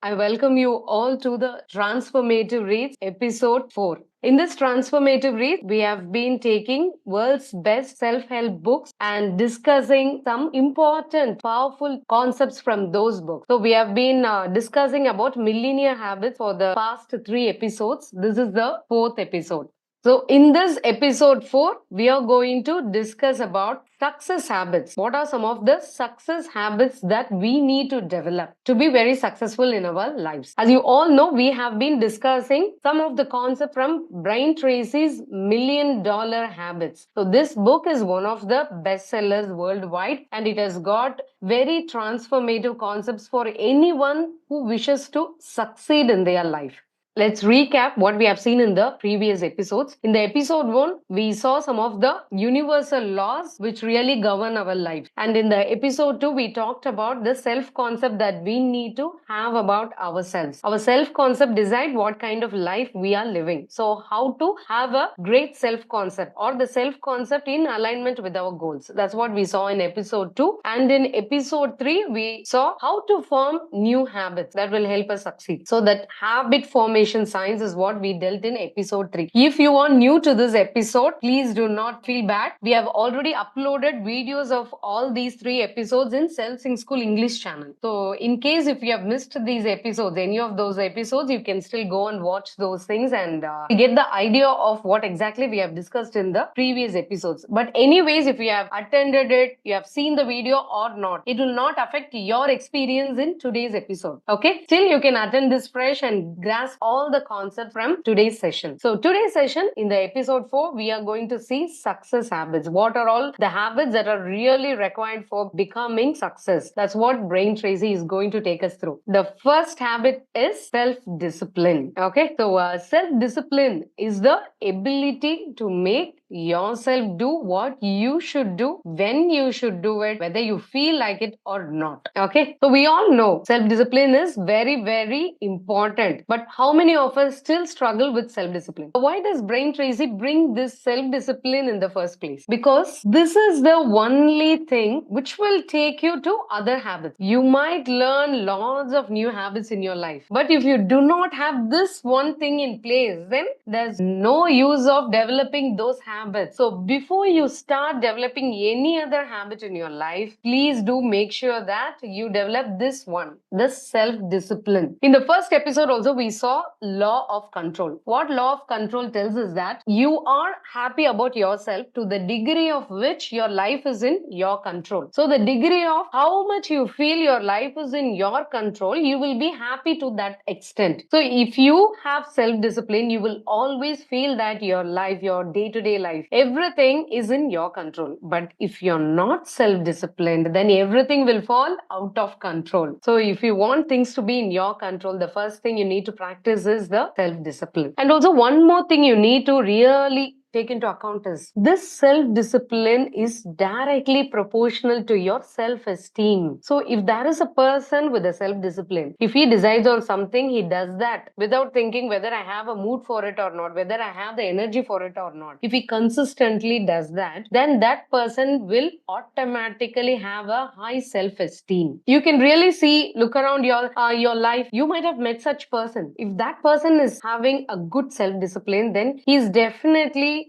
I welcome you all to the Transformative Reads episode 4. In this Transformative Read, we have been taking world's best self-help books and discussing some important, powerful concepts from those books. So we have been discussing about millionaire habits for the past 3 episodes. This is the 4th episode. So in this episode 4, we are going to discuss about success habits. What are some of the success habits that we need to develop to be very successful in our lives? As you all know, we have been discussing some of the concept from Brian Tracy's $1 Million Habits. So this book is one of the bestsellers worldwide, and it has got very transformative concepts for anyone who wishes to succeed in their life. Let's recap what we have seen in the previous episodes. In the episode 1, we saw some of the universal laws which really govern our life. And in the episode 2, we talked about the self-concept that we need to have about ourselves. Our self-concept decides what kind of life we are living. So how to have a great self-concept or the self-concept in alignment with our goals. That's what we saw in episode 2. And in episode 3, we saw how to form new habits that will help us succeed. So that habit formation science is what we dealt in episode 3. If you are new to this episode, please do not feel bad. We have already uploaded videos of all these 3 episodes in Self Sync School English channel. So in case if you have missed these episodes, any of those episodes, you can still go and watch those things and get the idea of what exactly we have discussed in the previous episodes. But anyways, if you have attended it, you have seen the video or not, it will not affect your experience in today's episode. Okay, still you can attend this fresh and grasp all the concepts from today's session. So today's session, in the episode 4, we are going to see success habits. What are all the habits that are really required for becoming success? That's what Brain Tracy is going to take us through. The first habit is self-discipline. Okay, so self-discipline is the ability to make yourself do what you should do, when you should do it, whether you feel like it or not. Okay, so we all know self-discipline is very, very important. But how many of us still struggle with self-discipline? Why does Brain Tracy bring this self-discipline in the first place? Because this is the only thing which will take you to other habits. You might learn lots of new habits in your life, but if you do not have this one thing in place, then there's no use of developing those habits. So before you start developing any other habit in your life, please do make sure that you develop this one, this self-discipline. In the first episode also, we saw law of control. What law of control tells us that you are happy about yourself to the degree of which your life is in your control. So the degree of how much you feel your life is in your control, you will be happy to that extent. So if you have self-discipline, you will always feel that your life, your day-to-day life, everything is in your control. But if you're not self-disciplined, then everything will fall out of control. So if you want things to be in your control, the first thing you need to practice is the self-discipline. And also one more thing you need to really take into account is this self-discipline is directly proportional to your self-esteem. So if there is a person with a self-discipline, if he decides on something, he does that without thinking whether I have a mood for it or not, whether I have the energy for it or not. If he consistently does that, then that person will automatically have a high self-esteem. You can really see, look around your life, you might have met such person. If that person is having a good self-discipline, then he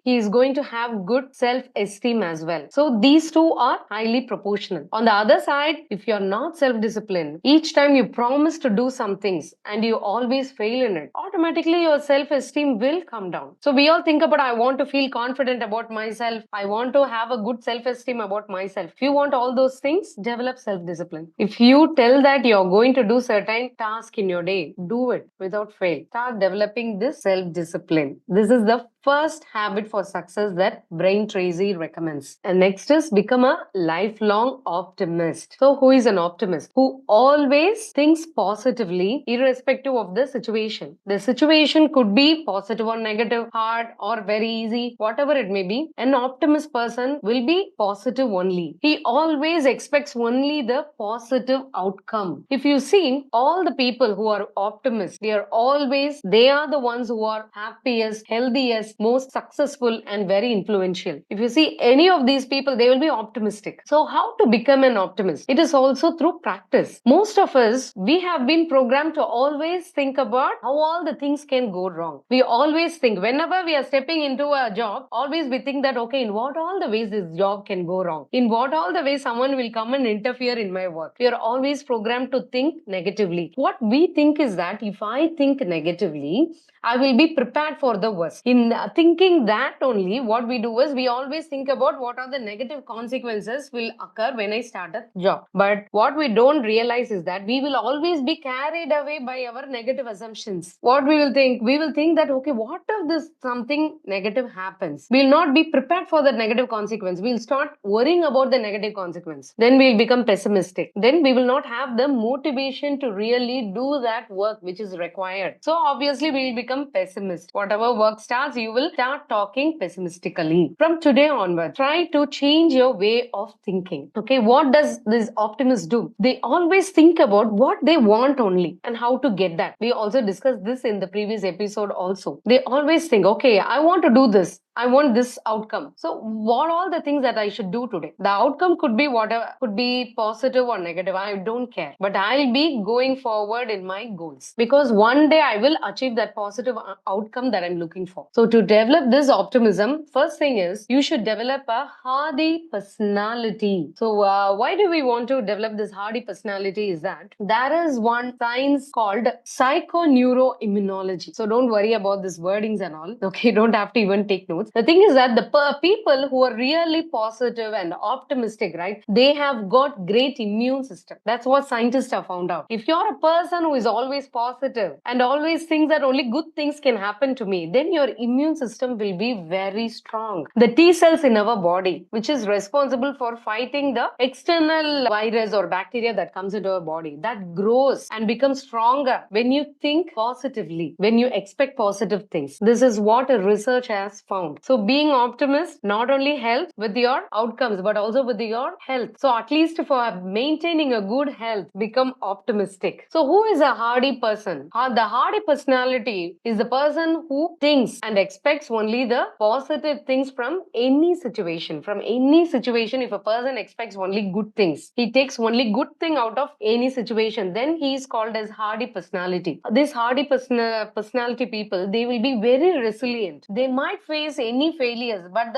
is going to have good self-esteem as well. So these two are highly proportional. On the other side, if you're not self-disciplined, each time you promise to do some things and you always fail in it, automatically your self-esteem will come down. So we all think about, I want to feel confident about myself, I want to have a good self-esteem about myself. If you want all those things, develop self-discipline. If you tell that you're going to do certain task in your day, do it without fail. Start developing this self-discipline. This is the first habit for success that Brain Tracy recommends. And next is become a lifelong optimist. So who is an optimist? Who always thinks positively irrespective of the situation. The situation could be positive or negative, hard or very easy, whatever it may be. An optimist person will be positive only. He always expects only the positive outcome. If you see all the people who are optimists, they are the ones who are happiest, healthiest, wise, most successful, and very influential. If you see any of these people, they will be optimistic. So, how to become an optimist? It is also through practice. Most of us, we have been programmed to always think about how all the things can go wrong. We always think, whenever we are stepping into a job, always we think that, okay, in what all the ways this job can go wrong? In what all the ways someone will come and interfere in my work? We are always programmed to think negatively. What we think is that if I think negatively, I will be prepared for the worst. In thinking that only, what we do is we always think about what are the negative consequences will occur when I start a job. But what we don't realize is that we will always be carried away by our negative assumptions. What we will think? We will think that, okay, what if this something negative happens? We'll not be prepared for the negative consequence. We'll start worrying about the negative consequence. Then we'll become pessimistic. Then we will not have the motivation to really do that work which is required. So obviously we will become pessimist. Whatever work starts, you will start talking pessimistically. From today onward, try to change your way of thinking. Okay, what does this optimist do? They always think about what they want only and how to get that. We also discussed this in the previous episode also. They always think, okay, I want to do this. I want this outcome. So what all the things that I should do today? The outcome could be whatever, could be positive or negative. I don't care. But I'll be going forward in my goals because one day I will achieve that positive outcome that I'm looking for. So to develop this optimism, first thing is you should develop a hardy personality. So why do we want to develop this hardy personality is that there is one science called psychoneuroimmunology. So don't worry about these wordings and all. Okay, don't have to even take notes. The thing is that the people who are really positive and optimistic, right? They have got great immune system. That's what scientists have found out. If you're a person who is always positive and always thinks that only good things can happen to me, then your immune system will be very strong. The T cells in our body, which is responsible for fighting the external virus or bacteria that comes into our body, that grows and becomes stronger when you think positively, when you expect positive things. This is what research has found. So being optimist not only helps with your outcomes but also with your health. So at least for maintaining a good health, become optimistic. So who is a hardy person? The hardy personality is the person who thinks and expects only the positive things from any situation. From any situation, if a person expects only good things, he takes only good thing out of any situation, then he is called as hardy personality. This hardy personality people, they will be very resilient. They might face any failures, but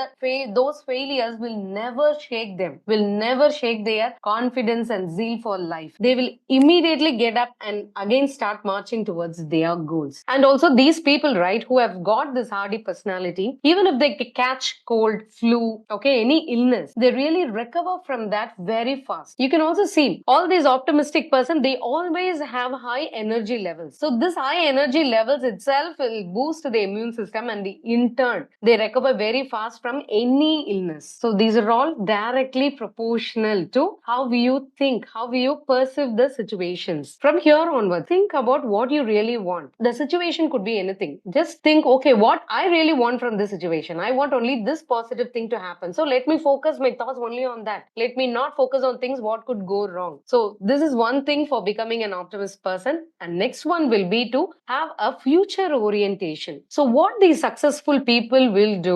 those failures will never shake them, will never shake their confidence and zeal for life. They will immediately get up and again start marching towards their goals. And also these people, right, who have got this hardy personality, even if they catch cold, flu, okay, any illness, they really recover from that very fast. You can also see all these optimistic person, they always have high energy levels. So this high energy levels itself will boost the immune system, and in turn they recover very fast from any illness. So these are all directly proportional to how you think, how you perceive the situations. From here onward, think about what you really want. The situation could be anything. Just think, okay, what I really want from this situation. I want only this positive thing to happen. So let me focus my thoughts only on that. Let me not focus on things what could go wrong. So this is one thing for becoming an optimist person. And next one will be to have a future orientation. So what these successful people will do,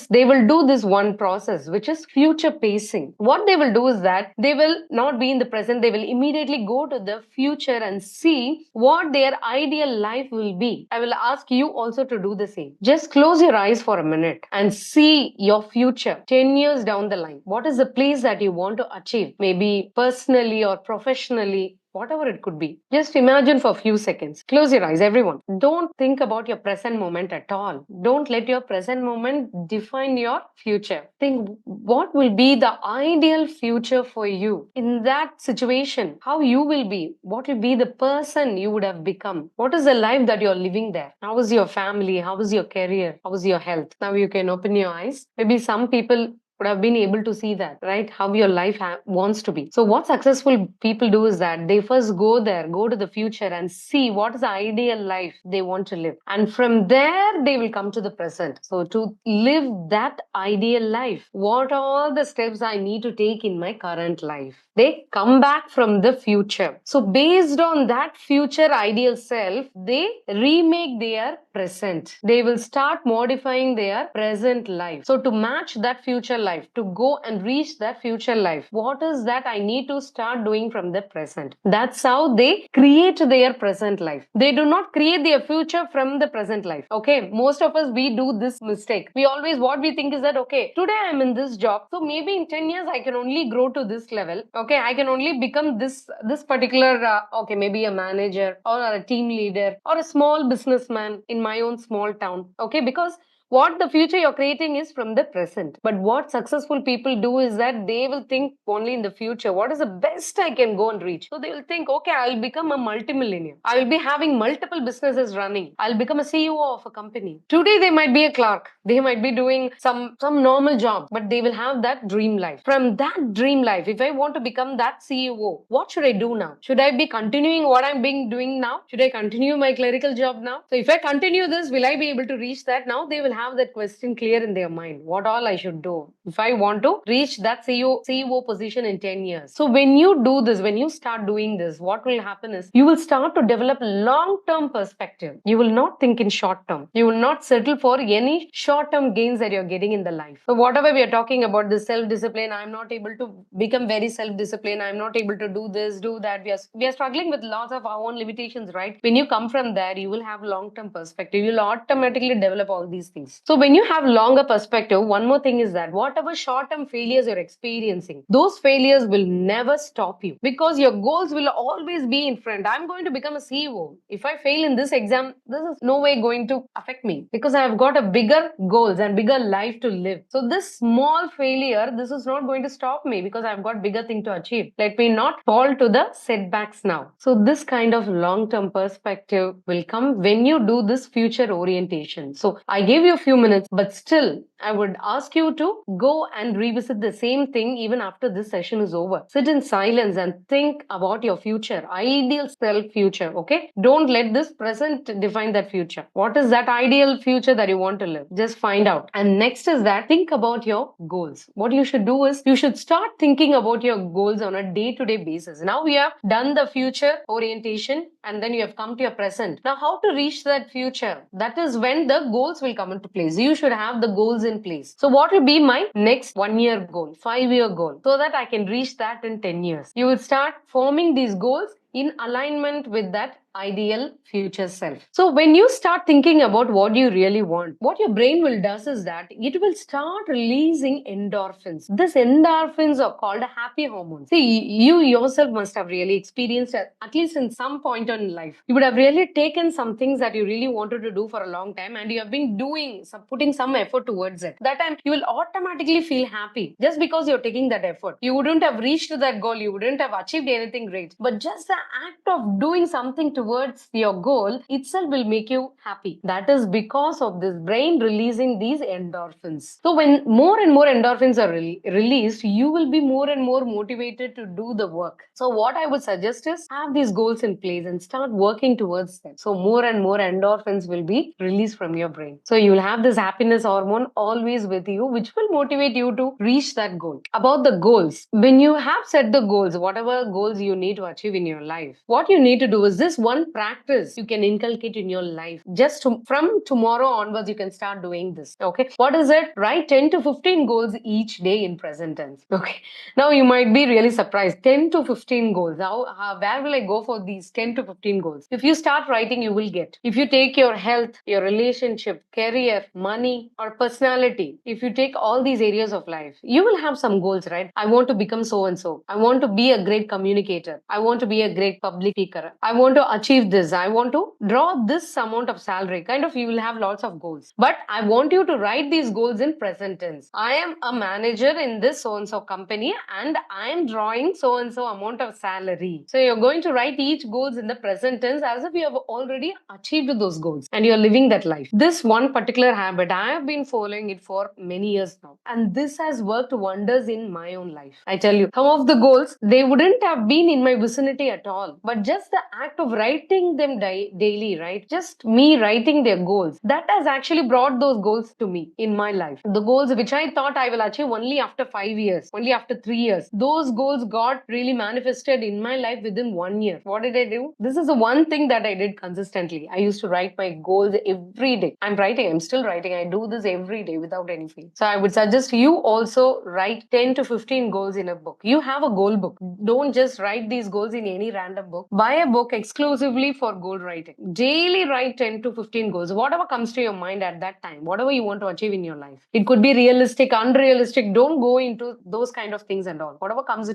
they will do this one process, which is future pacing. What they will do is that they will not be in the present. They will immediately go to the future and see what their ideal life will be. I will ask you also to do the same. Just close your eyes for a minute and see your future 10 years down the line. What is the place that you want to achieve? Maybe personally or professionally, whatever it could be. Just imagine for a few seconds. Close your eyes, everyone. Don't think about your present moment at all. Don't let your present moment define your future. Think what will be the ideal future for you. In that situation, how you will be. What will be the person you would have become. What is the life that you're living there? How is your family? How is your career? How is your health? Now you can open your eyes. Maybe some people would have been able to see that, right? How your life wants to be. So what successful people do is that they first go there, go to the future and see what is the ideal life they want to live. And from there, they will come to the present. So to live that ideal life, what are all the steps I need to take in my current life? They come back from the future. So based on that future ideal self, they remake their present. They will start modifying their present life. So to match that future life, to go and reach that future life, what is that I need to start doing from the present? That's how they create their present life. They do not create their future from the present life. Okay, most of us, we do this mistake. We always, what we think is that, okay, today I'm in this job, so maybe in 10 years I can only grow to this level. Okay, I can only become this particular okay, maybe a manager or a team leader or a small businessman in my own small town. Okay, because what the future you're creating is from the present. But what successful people do is that they will think only in the future. What is the best I can go and reach? So they will think, okay, I'll become a multimillionaire. I will be having multiple businesses running. I'll become a CEO of a company. Today they might be a clerk. They might be doing some normal job, but they will have that dream life. From that dream life, if I want to become that CEO, what should I do now? Should I be continuing what I'm being doing now? Should I continue my clerical job now? So if I continue this, will I be able to reach that? Now they will have that question clear in their mind. What all I should do if I want to reach that CEO position in 10 years. So when you do this, when you start doing this, what will happen is you will start to develop long-term perspective. You will not think in short term. You will not settle for any short-term gains that you're getting in the life. So whatever we are talking about, the self-discipline, I'm not able to become very self-disciplined. I'm not able to do this, do that. We are struggling with lots of our own limitations, right? When you come from there, you will have long-term perspective. You'll automatically develop all these things. So when you have longer perspective, one more thing is that whatever short-term failures you're experiencing, those failures will never stop you because your goals will always be in front. I'm going to become a CEO. If I fail in this exam, this is no way going to affect me because I have got a bigger goals and bigger life to live. So this small failure, this is not going to stop me because I've got bigger thing to achieve. Let me not fall to the setbacks now. So this kind of long-term perspective will come when you do this future orientation. So I gave you a few minutes, but still I would ask you to go and revisit the same thing even after this session is over. Sit in silence and think about your future, ideal self future. Okay, don't let this present define that future. What is that ideal future that you want to live? Just find out. And next is that think about your goals. What you should do is you should start thinking about your goals on a day-to-day basis. Now we have done the future orientation and then you have come to your present. Now how to reach that future? That is when the goals will come into place. You should have the goals in place. So what will be my next 1 year goal, 5 year goal, so that I can reach that in 10 years? You will start forming these goals in alignment with that ideal future self. So when you start thinking about what you really want, what your brain will does is that it will start releasing endorphins. These endorphins are called happy hormones. See, you yourself must have really experienced at least in some point in life. You would have really taken some things that you really wanted to do for a long time and you have been doing some, putting some effort towards it. That time you will automatically feel happy just because you're taking that effort. You wouldn't have reached that goal, you wouldn't have achieved anything great, but just the act of doing something towards your goal itself will make you happy. That is because of this brain releasing these endorphins. So when more and more endorphins are released, you will be more and more motivated to do the work. So what I would suggest is have these goals in place and start working towards them. So more and more endorphins will be released from your brain. So you will have this happiness hormone always with you, which will motivate you to reach that goal. About the goals, when you have set the goals, whatever goals you need to achieve in your life, what you need to do is this one practice you can inculcate in your life. Just from tomorrow onwards, you can start doing this. Okay, what is it? Write 10 to 15 goals each day in present tense. Okay, now you might be really surprised. 10 to 15 goals. Where will I go for these 10 to 15 goals? If you start writing, you will get. If you take your health, your relationship, career, money, or personality, if you take all these areas of life, you will have some goals, right? I want to become so and so. I want to be a great communicator. I want to be a great public speaker. I want to achieve this. I want to draw this amount of salary. Kind of, you will have lots of goals. But I want you to write these goals in present tense. I am a manager in this so and so company and I am drawing so and so amount of salary. So you're going to write each goals in the present tense as if you have already achieved those goals and you're living that life. This one particular habit, I have been following it for many years now. And this has worked wonders in my own life. I tell you, some of the goals, they wouldn't have been in my vicinity at all. But just the act of writing them daily, right? Just me writing their goals, that has actually brought those goals to me in my life. The goals which I thought I will achieve only after 5 years, only after 3 years, those goals got really manifested in my life within 1 year. What did I do? This is the one thing that I did consistently. I used to write my goals every day. I'm still writing. I do this every day without any fail. So I would suggest you also write 10 to 15 goals in a book. You have a goal book. Don't just write these goals in any random book. Buy a book exclusively for goal writing. Daily write 10 to 15 goals. Whatever comes to your mind at that time, whatever you want to achieve in your life. It could be realistic, unrealistic. Don't go into those kind of things and all. Whatever comes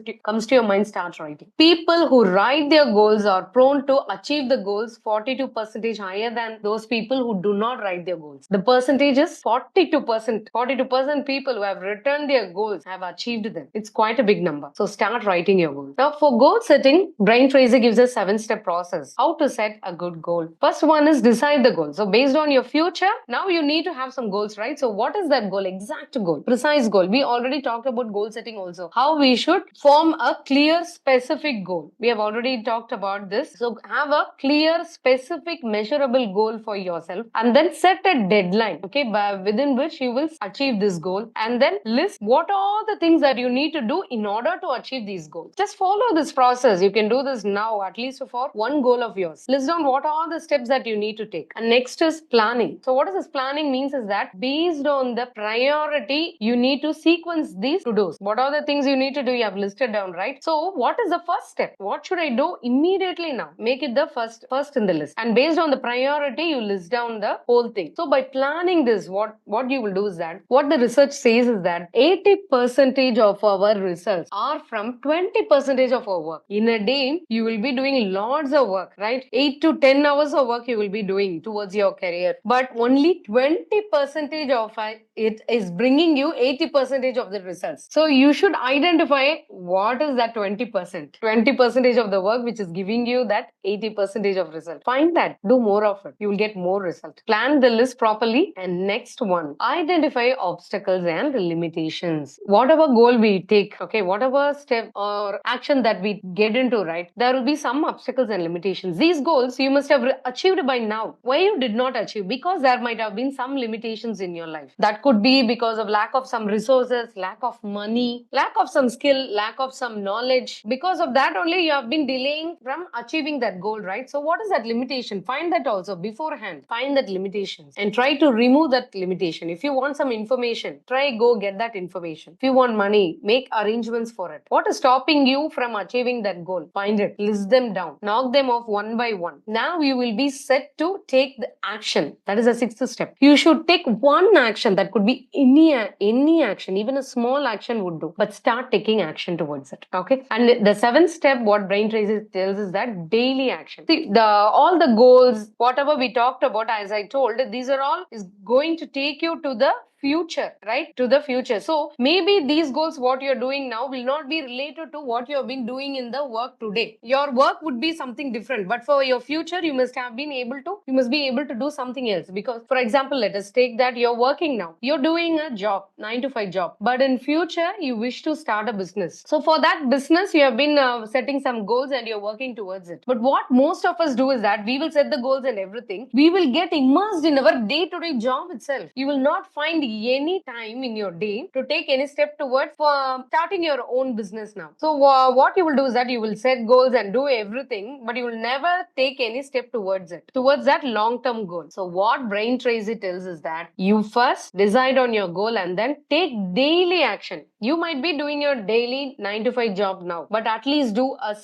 to your mind, start writing. People who write their goals are prone to achieve the goals 42% higher than those people who do not write their goals. The percentage is 42%. 42% people who have written their goals have achieved them. It's quite a big number. So start writing your goals. Now for goal setting, Brain Tracy gives a 7-step process. How to set a good goal. First one is decide the goal. So based on your future, now you need to have some goals, right? So what is that goal? Exact goal, precise goal. We already talked about goal setting also. How we should form a clear, specific goal. We have already talked about this. So have a clear, specific, measurable goal for yourself and then set a deadline, okay, within which you will achieve this goal, and then list what are the things that you need to do in order to achieve these goals. Just follow this process. You can do this now, at least for one goal of yours. List down what are the steps that you need to take. And next is planning. So what is this planning means is that based on the priority, you need to sequence these to-dos. What are the things you need to do? You have listed down, right? So what is the first step? What should I do immediately now? Make it the first in the list. And based on the priority, you list down the whole thing. So by planning this, what you will do is that what the research says is that 80% of our results are from 20% of our work. In a day, you will be doing lots of work, right? 8 to 10 hours of work you will be doing towards your career. But only 20% of it is bringing you 80% of the results. So you should identify what is that 20%. 20% of the work which is giving you that 80% of result. Find that. Do more of it. You will get more result. Plan the list properly. And next one, identify obstacles and limitations. Whatever goal we take, okay, whatever step or action that we get into, right, there will be some obstacles and limitations. These goals you must have achieved by now. Why you did not achieve? Because there might have been some limitations in your life. That could be because of lack of some resources, lack of money, lack of some skill, lack of some knowledge. Because of that only you have been delaying from achieving that goal, right? So what is that limitation? Find that also beforehand. Find that limitations and try to remove that limitation. If you want some information, try go get that information. If you want money, make arrangements for it. What is stopping you from achieving that goal? Find it. List them down. Knock them off one by one. Now you will be set to take the action. That is the 6th step. You should take one action. That could be any action. Even a small action would do. But start taking action towards it. Okay. And the 7th step, what Brain Tracy tells is that daily action. See, all the goals, whatever we talked about, as I told, these are all is going to take you to the future, right? To the future. So maybe these goals, what you're doing now, will not be related to what you have been doing in the work today. Your work would be something different, but for your future, you must be able to do something else. Because, for example, let us take that you're working now. You're doing a job, 9 to 5 job, but in future, you wish to start a business. So for that business, you have been setting some goals and you're working towards it. But what most of us do is that we will set the goals and everything. We will get immersed in our day-to-day job itself. You will not find any time in your day to take any step towards starting your own business now. So what you will do is that you will set goals and do everything, but you will never take any step towards it, towards that long-term goal. So what Brain Tracy tells is that you first decide on your goal and then take daily action. You might be doing your daily 9 to 5 job now, but at least do a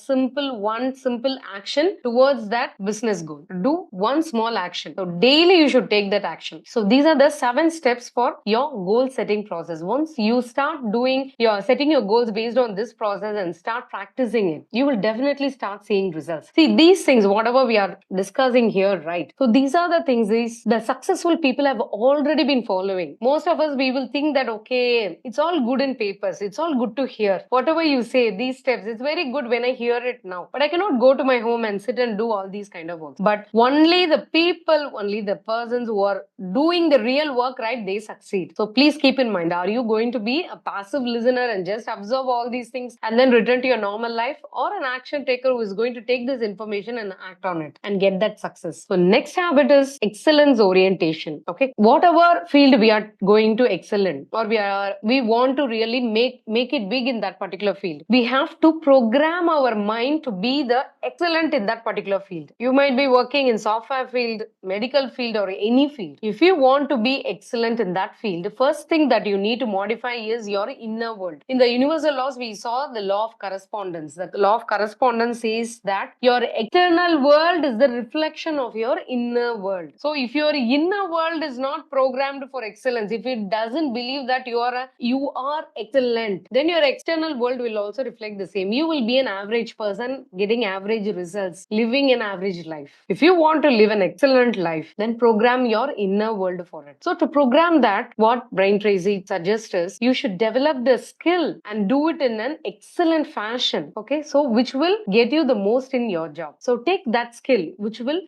one simple action towards that business goal. Do one small action. So daily you should take that action. So these are the 7 steps for your goal setting process. Once you start doing your setting your goals based on this process and start practicing it, you will definitely start seeing results. See, these things, whatever we are discussing here, right? So these are the things the successful people have already been following. Most of us, we will think that, okay, it's all good in papers. It's all good to hear. Whatever you say, these steps, it's very good when I hear it now. But I cannot go to my home and sit and do all these kind of work. But only the people, only the persons who are doing the real work, right, they succeed. So please keep in mind, are you going to be a passive listener and just observe all these things and then return to your normal life, or an action taker who is going to take this information and act on it and get that success? So next habit is excellence orientation. Okay, whatever field we are going to excel in, or we want to really make it big in that particular field, we have to program our mind to be the excellent in that particular field. You might be working in software field, medical field, or any field. If you want to be excellent in that field, the first thing that you need to modify is your inner world. In the universal laws, we saw the law of correspondence. The law of correspondence says that your external world is the reflection of your inner world. So if your inner world is not programmed for excellence, if it doesn't believe that you are excellent, then your external world will also reflect the same. You will be an average person getting average results, living an average life. If you want to live an excellent life, then program your inner world for it. So to program that, what Brain Tracy suggests is you should develop the skill and do it in an excellent fashion. Okay, so which will get you the most in your job. So take that skill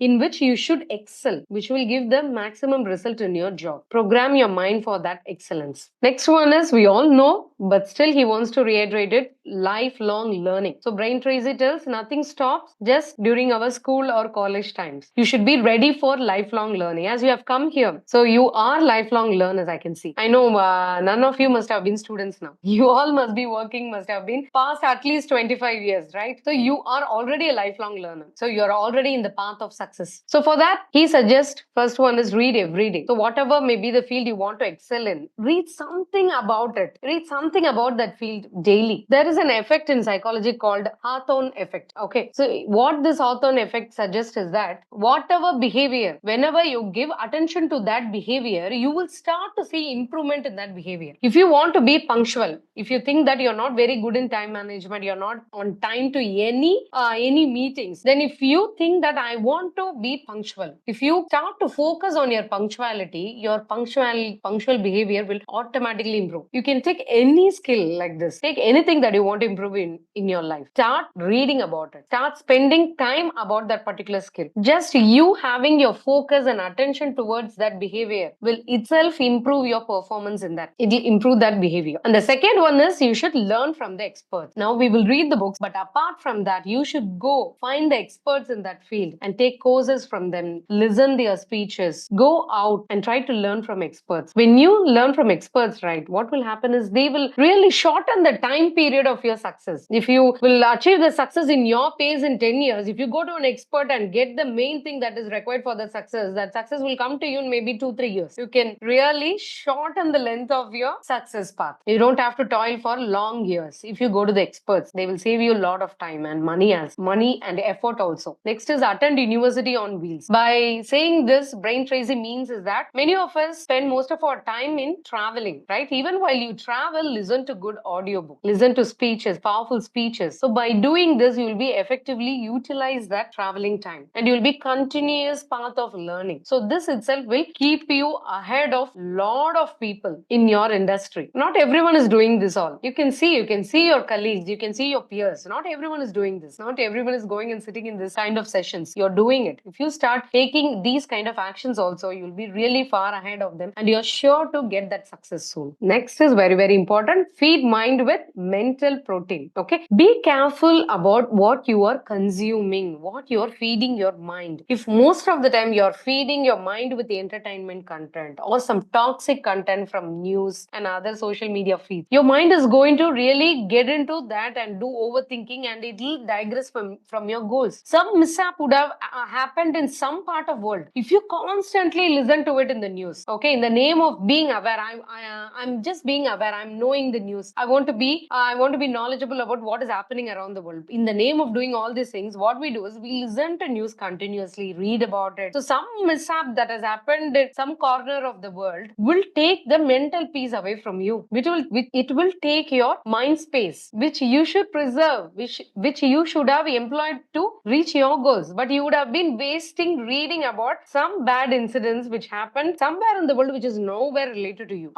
in which you should excel, which will give the maximum result in your job. Program your mind for that excellence. Next one is, we all know, but still he wants to reiterate it, lifelong learning. So Brain Tracy tells nothing stops just during our school or college times. You should be ready for lifelong learning. As you have come here, so you are lifelong learners, I can see. I know none of you must have been students now. You all must be working, must have been past at least 25 years, right? So you are already a lifelong learner. So you're already in the path of success. So for that, he suggests first one is read every day. So whatever may be the field you want to excel in, read something about it. Read something about that field daily. There is an effect in psychology called Hawthorne effect. Okay. So what this Hawthorne effect suggests is that whatever behavior, whenever you give attention to that behavior, you will start to see improvement in that behavior. If you want to be punctual, if you think that you're not very good in time management, you're not on time to any meetings, then if you think that I want to be punctual, if you start to focus on your punctuality, your punctual behavior will automatically improve. You can take any skill like this, take anything that you want to improve in your life, start reading about it, start spending time about that particular skill. Just you having your focus and attention towards that behavior will itself improve your performance in that. It will improve that behavior. And the second one is, you should learn from the experts. Now we will read the books, but apart from that, you should go find the experts in that field and take courses from them, listen their speeches, go out and try to learn from experts. When you learn from experts, right, what will happen is they will really shorten the time period of your success. If you will achieve the success in your pace in 10 years, if you go to an expert and get the main thing that is required for the success, that success will come to you in maybe 2-3 years. You can really shorten the length of your success path. You don't have to toil for long years. If you go to the experts, they will save you a lot of time and money and effort also. Next is attend university on wheels. By saying this, Brain Tracy means is that many of us spend most of our time in traveling, right? Even while you travel, listen to good audiobook, listen to speeches, powerful speeches. So by doing this, you will be effectively utilize that traveling time and you will be continuous path of learning. So this itself will keep you ahead of lot of people in your industry. Not everyone is doing this all. You can see your colleagues, you can see your peers. Not everyone is doing this. Not everyone is going and sitting in this kind of sessions. You're doing it. If you start taking these kind of actions also, you'll be really far ahead of them and you're sure to get that success soon. Next is very, very important. Feed mind with mental protein. Okay. Be careful about what you are consuming, what you're feeding your mind. If most of the time you're feeding your mind with the entertainment content or some toxic content from news and other social media feeds, your mind is going to really get into that and do overthinking and it will digress from your goals. Some mishap would have happened in some part of world. If you constantly listen to it in the news, okay, in the name of being aware, I'm just being aware, I'm I'm knowing the news. I want to be knowledgeable about what is happening around the world. In the name of doing all these things, what we do is we listen to news continuously, read about it. So some mishap that has happened in some corner of the world will take the mental peace away from you. It will take your mind space, which you should preserve, which you should have employed to reach your goals. But you would have been wasting reading about some bad incidents which happened somewhere in the world which is nowhere related to you.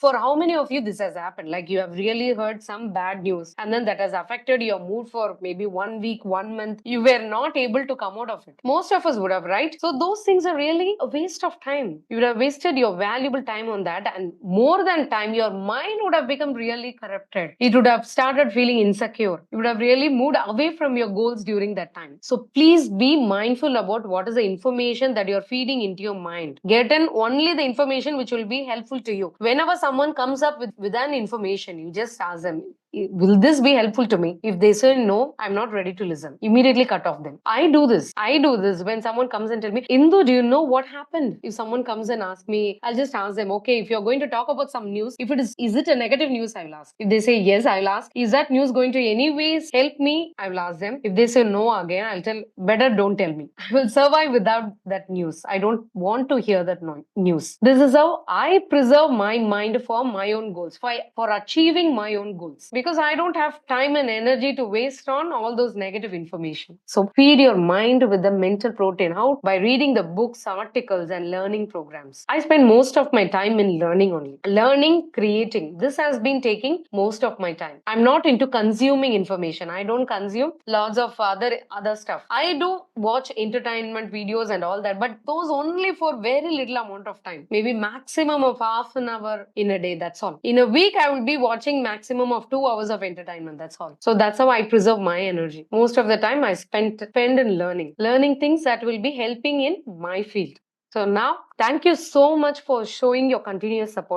For how many of you this has happened? Like you have really heard some bad news and then that has affected your mood for maybe 1 week, 1 month. You were not able to come out of it. Most of us would have, right? So those things are really a waste of time. You would have wasted your valuable time on that, and more than time, your mind would have become really corrupted. It would have started feeling insecure. You would have really moved away from your goals during that time. So please be mindful about what is the information that you're feeding into your mind. Get in only the information which will be helpful to you. Whenever someone comes up with an information, you just ask them, will this be helpful to me? If they say no, I'm not ready to listen. Immediately cut off them. I do this when someone comes and tell me, Indu, do you know what happened? If someone comes and asks me, I'll just ask them, okay, if you're going to talk about some news, if is it a negative news? I will ask. If they say yes, I'll ask, is that news going to anyways help me? I will ask them. If they say no again, I'll tell, better don't tell me. I will survive without that news. I don't want to hear that news. This is how I preserve my mind for my own goals, for achieving my own goals. Because I don't have time and energy to waste on all those negative information. So feed your mind with the mental protein. How? By reading the books, articles, and learning programs. I spend most of my time in learning only. Learning, creating. This has been taking most of my time. I'm not into consuming information. I don't consume lots of other stuff. I do watch entertainment videos and all that, but those only for very little amount of time. Maybe maximum of half an hour in a day. That's all. In a week, I would be watching maximum of 2 hours of entertainment. That's all. So that's how I preserve my energy. Most of the time I spend in learning things that will be helping in my field. So now, thank you so much for showing your continuous support.